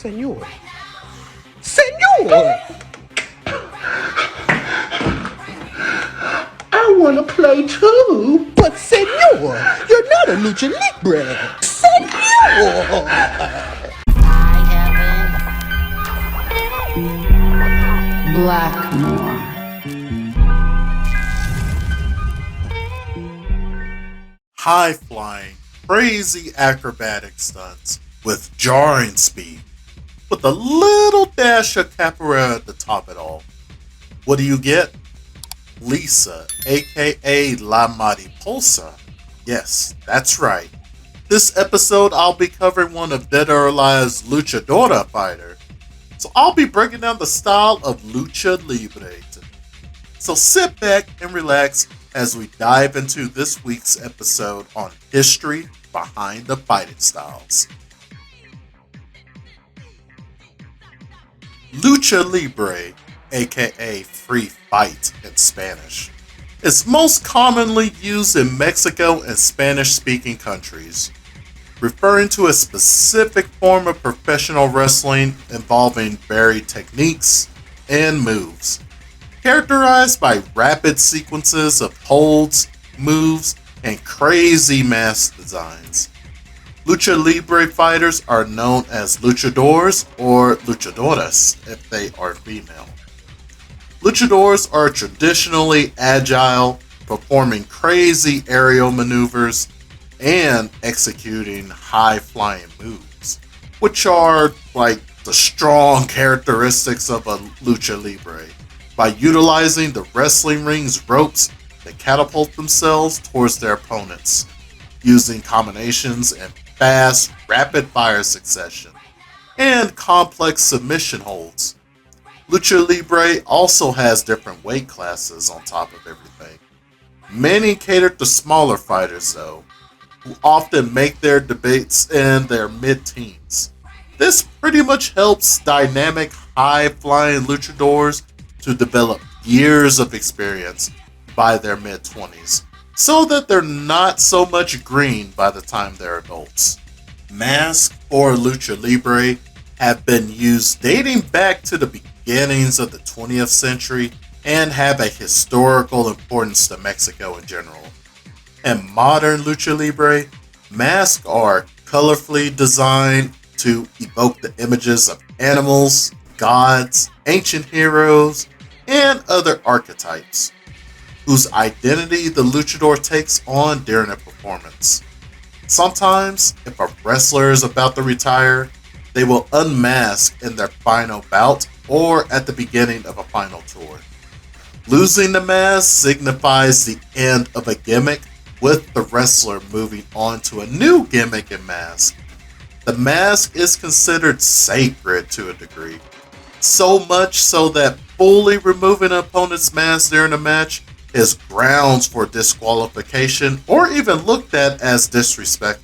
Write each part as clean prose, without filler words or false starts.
Senor. Senor! I want to play too. But senor, you're not a Lucha Libre. Senor! Blackmore. High-flying, crazy acrobatic stunts with jarring speed, with a little dash of capoeira to top it all. What do you get? Lisa, aka La Mariposa. Yes, that's right. This episode I'll be covering one of Dead or Alive's luchadora fighter. So I'll be breaking down the style of Lucha Libre. So sit back and relax as we dive into this week's episode on history behind the fighting styles. Lucha Libre, aka free fight in Spanish, is most commonly used in Mexico and Spanish-speaking countries, referring to a specific form of professional wrestling involving varied techniques and moves, characterized by rapid sequences of holds, moves, and crazy mask designs. Lucha Libre fighters are known as luchadors or luchadoras if they are female. Luchadors are traditionally agile, performing crazy aerial maneuvers and executing high-flying moves, which are like the strong characteristics of a Lucha Libre, by utilizing the wrestling ring's ropes to catapult themselves towards their opponents, using combinations in fast, rapid-fire succession, and complex submission holds. Lucha Libre also has different weight classes on top of everything. Many cater to smaller fighters though, who often make their debuts in their mid-teens. This pretty much helps dynamic, high-flying luchadors to develop years of experience by their mid-20s, so that they're not so much green by the time they're adults. Masks for Lucha Libre have been used dating back to the beginnings of the 20th century and have a historical importance to Mexico in general. In modern Lucha Libre, masks are colorfully designed to evoke the images of animals, gods, ancient heroes, and other archetypes, whose identity the luchador takes on during a performance. Sometimes, if a wrestler is about to retire, they will unmask in their final bout or at the beginning of a final tour. Losing the mask signifies the end of a gimmick, with the wrestler moving on to a new gimmick and mask. The mask is considered sacred to a degree, so much so that fully removing an opponent's mask during a match is grounds for disqualification or even looked at as disrespect.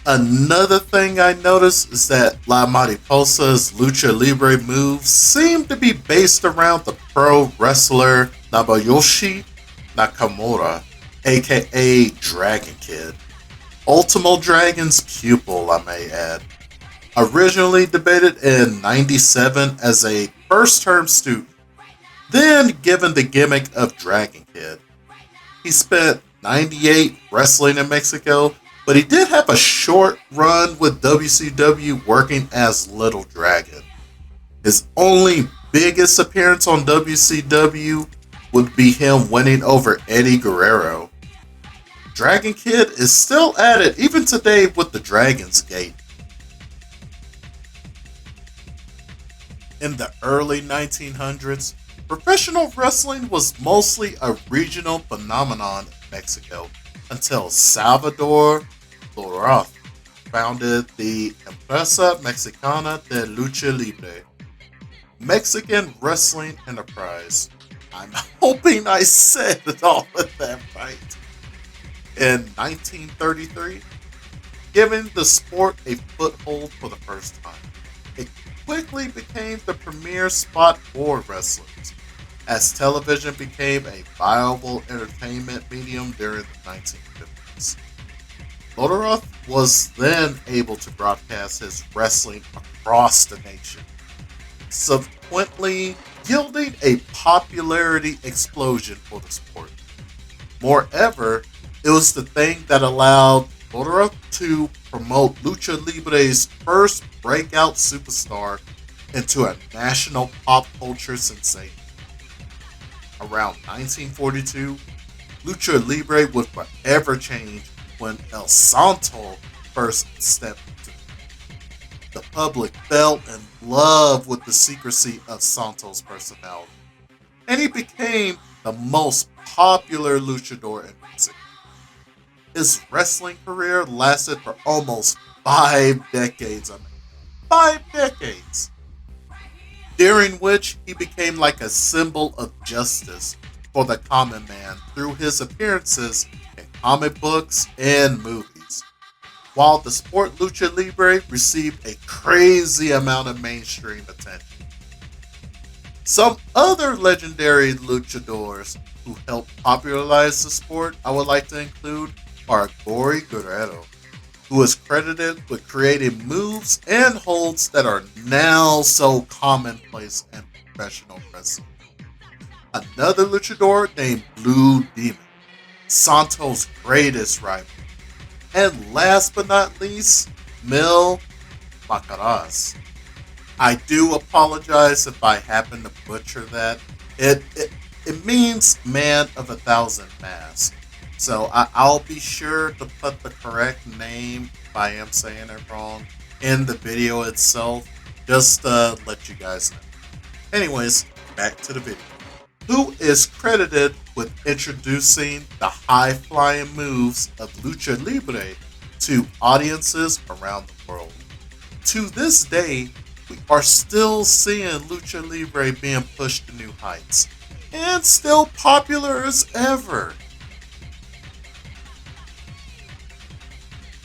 Another thing I noticed is that La Mariposa's Lucha Libre moves seem to be based around the pro wrestler Nabayoshi Nakamura, aka Dragon Kid, Ultimo Dragon's pupil, I may add. Originally debuted in '97 as a first-term student, then given the gimmick of Dragon Kid. He spent '98 wrestling in Mexico, but he did have a short run with WCW working as Little Dragon. His only biggest appearance on WCW would be him winning over Eddie Guerrero. Dragon Kid is still at it even today with the Dragon's Gate. In the early 1900s, professional wrestling was mostly a regional phenomenon in Mexico until Salvador Loroz founded the Empresa Mexicana de Lucha Libre, Mexican Wrestling Enterprise. I'm hoping I said all of that right. In 1933, giving the sport a foothold for the first time. It quickly became the premier spot for wrestlers, as television became a viable entertainment medium during the 1950s. Odoroth was then able to broadcast his wrestling across the nation, subsequently yielding a popularity explosion for the sport. Moreover, it was the thing that allowed Odoroth to promote Lucha Libre's first breakout superstar into a national pop culture sensation. Around 1942, Lucha Libre would forever change when El Santo first stepped into it. The public fell in love with the secrecy of Santo's personality, and he became the most popular luchador in Mexico. His wrestling career lasted for almost 5 decades. 5 decades! During which he became like a symbol of justice for the common man through his appearances in comic books and movies, while the sport Lucha Libre received a crazy amount of mainstream attention. Some other legendary luchadors who helped popularize the sport I would like to include are Gory Guerrero, who is credited with creating moves and holds that are now so commonplace in professional wrestling. Another luchador named Blue Demon, Santo's greatest rival. And last but not least, Mil Macaraz. I do apologize if I happen to butcher that. It means man of 1,000 masks. So I'll be sure to put the correct name, if I am saying it wrong, in the video itself, just to let you guys know. Anyways, back to the video. Who is credited with introducing the high-flying moves of Lucha Libre to audiences around the world? To this day, we are still seeing Lucha Libre being pushed to new heights, and still popular as ever.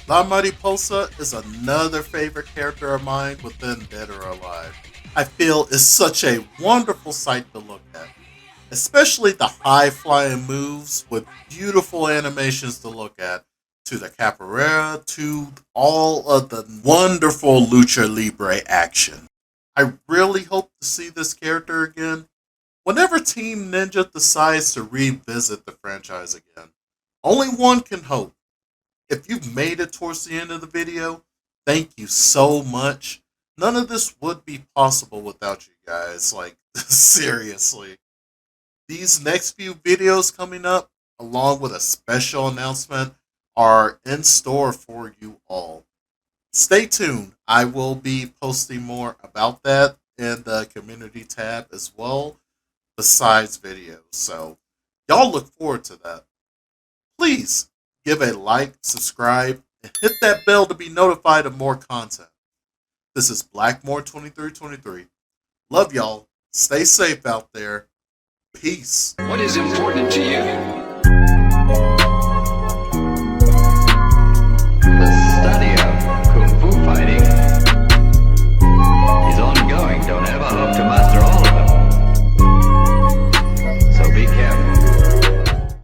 La Mariposa is another favorite character of mine within Dead or Alive. I feel it's such a wonderful sight to look at, especially the high-flying moves with beautiful animations to look at, to the capoeira, to all of the wonderful Lucha Libre action. I really hope to see this character again whenever Team Ninja decides to revisit the franchise again. Only one can hope. If you've made it towards the end of the video, thank you so much. None of this would be possible without you guys. Like, seriously. These next few videos coming up, along with a special announcement, are in store for you all. Stay tuned. I will be posting more about that in the community tab as well, besides videos. So, y'all look forward to that. Please give a like, subscribe, and hit that bell to be notified of more content. This is Blackmore2323. Love y'all. Stay safe out there. Peace. What is important to you?